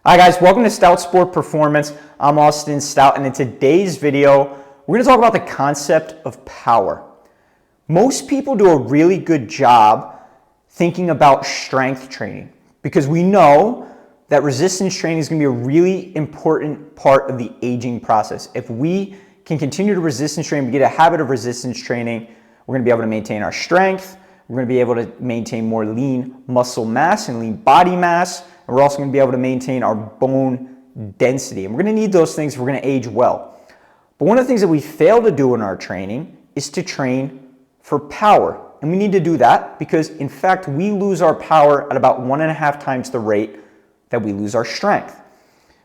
Hi guys, welcome to Stout Sport Performance. I'm Austin Stout, and in today's video, we're going to talk about the concept of power. Most people do a really good job thinking about strength training because we know that resistance training is going to be a really important part of the aging process. If we can continue to resistance train, we get a habit of resistance training, we're going to be able to maintain our strength, we're going to be able to maintain more lean muscle mass and lean body mass. And we're also going to be able to maintain our bone density. And we're going to need those things if we're going to age well. But one of the things that we fail to do in our training is to train for power. And we need to do that because, in fact, we lose our power at about 1.5 times the rate that we lose our strength.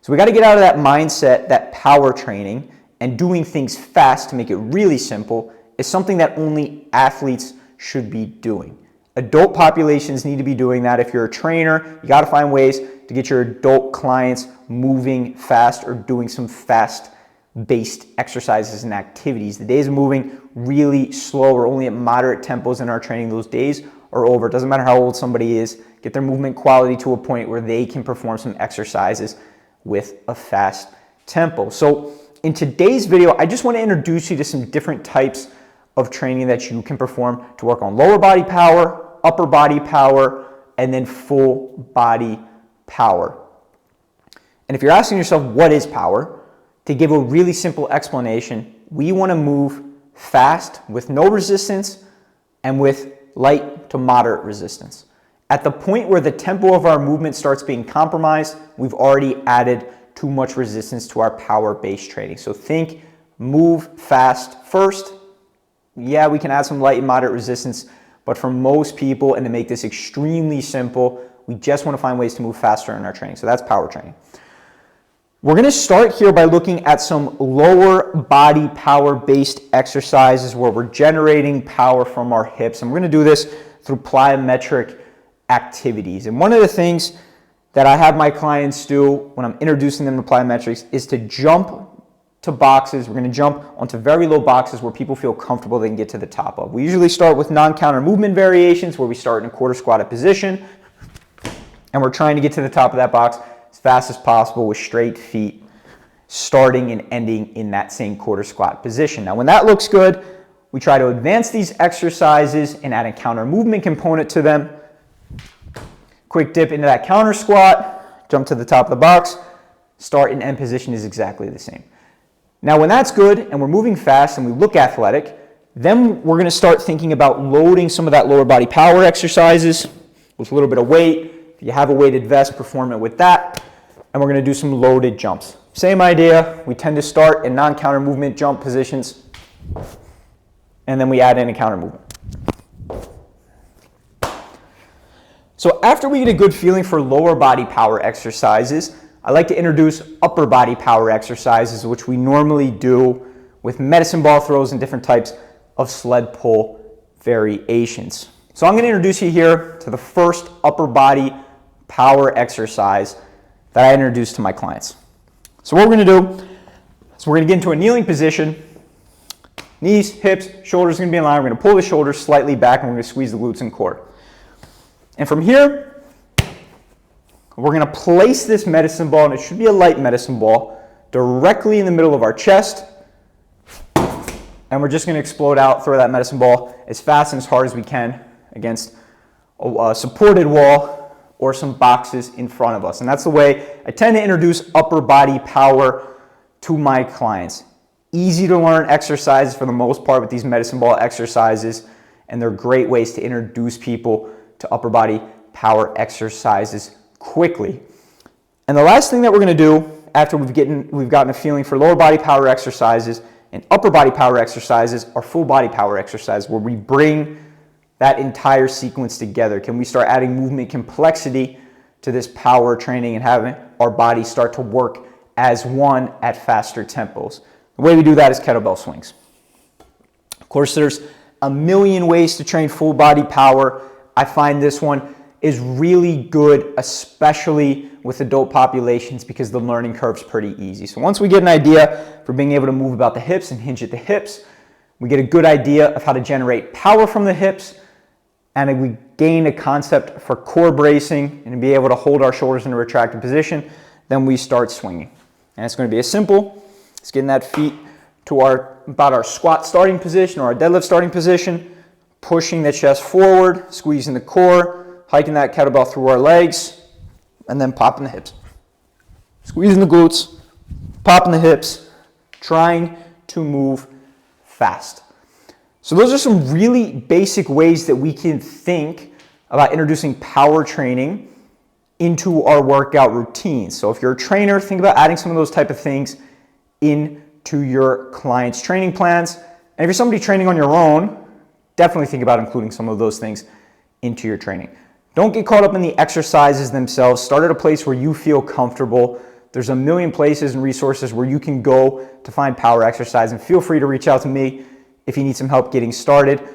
So we got to get out of that mindset that power training and doing things fast to make it really simple is something that only athletes should be doing. Adult populations need to be doing that. If you're a trainer, you got to find ways to get your adult clients moving fast or doing some fast-based exercises and activities. The days of moving really slow or only at moderate tempos in our training, those days are over. It doesn't matter how old somebody is. Get their movement quality to a point where they can perform some exercises with a fast tempo. So in today's video, I just want to introduce you to some different types of training that you can perform to work on lower body power, upper body power, and then full body power. And if you're asking yourself, what is power? To give a really simple explanation, we want to move fast with no resistance and with light to moderate resistance. At the point where the tempo of our movement starts being compromised, we've already added too much resistance to our power-based training. So think move fast first. Yeah, we can add some light and moderate resistance, but for most people, and to make this extremely simple, we just want to find ways to move faster in our training. So that's power training. We're going to start here by looking at some lower body power-based exercises where we're generating power from our hips. And we're going to do this through plyometric activities. And one of the things that I have my clients do when I'm introducing them to plyometrics is to jump to boxes. We're going to jump onto very low boxes where people feel comfortable they can get to the top of. We usually start with non-counter movement variations where we start in a quarter squatted position and we're trying to get to the top of that box as fast as possible with straight feet, starting and ending in that same quarter squat position. Now when that looks good, we try to advance these exercises and add a counter movement component to them. Quick dip into that counter squat, jump to the top of the box, start and end position is exactly the same. Now, when that's good and we're moving fast and we look athletic, then we're going to start thinking about loading some of that lower body power exercises with a little bit of weight. If you have a weighted vest, perform it with that. And we're going to do some loaded jumps. Same idea. We tend to start in non-counter movement jump positions, and then we add in a counter movement. So after we get a good feeling for lower body power exercises, I like to introduce upper body power exercises, which we normally do with medicine ball throws and different types of sled pull variations. So I'm going to introduce you here to the first upper body power exercise that I introduce to my clients. So what we're going to do is we're going to get into a kneeling position. Knees, hips, shoulders are going to be in line. We're going to pull the shoulders slightly back and we're going to squeeze the glutes and core. And from here, we're going to place this medicine ball, and it should be a light medicine ball, directly in the middle of our chest. And we're just going to explode out, throw that medicine ball as fast and as hard as we can against a supported wall or some boxes in front of us. And that's the way I tend to introduce upper body power to my clients. Easy to learn exercises for the most part with these medicine ball exercises, and they're great ways to introduce people to upper body power exercises quickly. And the last thing that we're going to do after we've gotten a feeling for lower body power exercises and upper body power exercises are full body power exercises where we bring that entire sequence together. Can we start adding movement complexity to this power training and having our body start to work as one at faster tempos? The way we do that is kettlebell swings. Of course, there's a million ways to train full body power. I find this one is really good, especially with adult populations, because the learning curve's pretty easy. So once we get an idea for being able to move about the hips and hinge at the hips, we get a good idea of how to generate power from the hips, and we gain a concept for core bracing and be able to hold our shoulders in a retracted position. then we start swinging. And it's going to be as simple as getting that feet to about our squat starting position or our deadlift starting position, pushing the chest forward, squeezing the core, hiking that kettlebell through our legs, and then popping the hips. Squeezing the glutes, popping the hips, trying to move fast. So those are some really basic ways that we can think about introducing power training into our workout routine. So if you're a trainer, think about adding some of those type of things into your clients' training plans. And if you're somebody training on your own, definitely think about including some of those things into your training. Don't get caught up in the exercises themselves. Start at a place where you feel comfortable. There's a million places and resources where you can go to find power exercise, and feel free to reach out to me if you need some help getting started.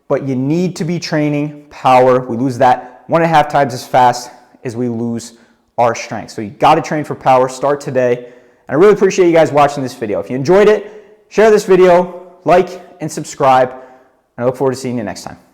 But you need to be training power. We lose that 1.5 times as fast as we lose our strength. So you got to train for power. Start today. And I really appreciate you guys watching this video. If you enjoyed it, share this video, like and subscribe. And I look forward to seeing you next time.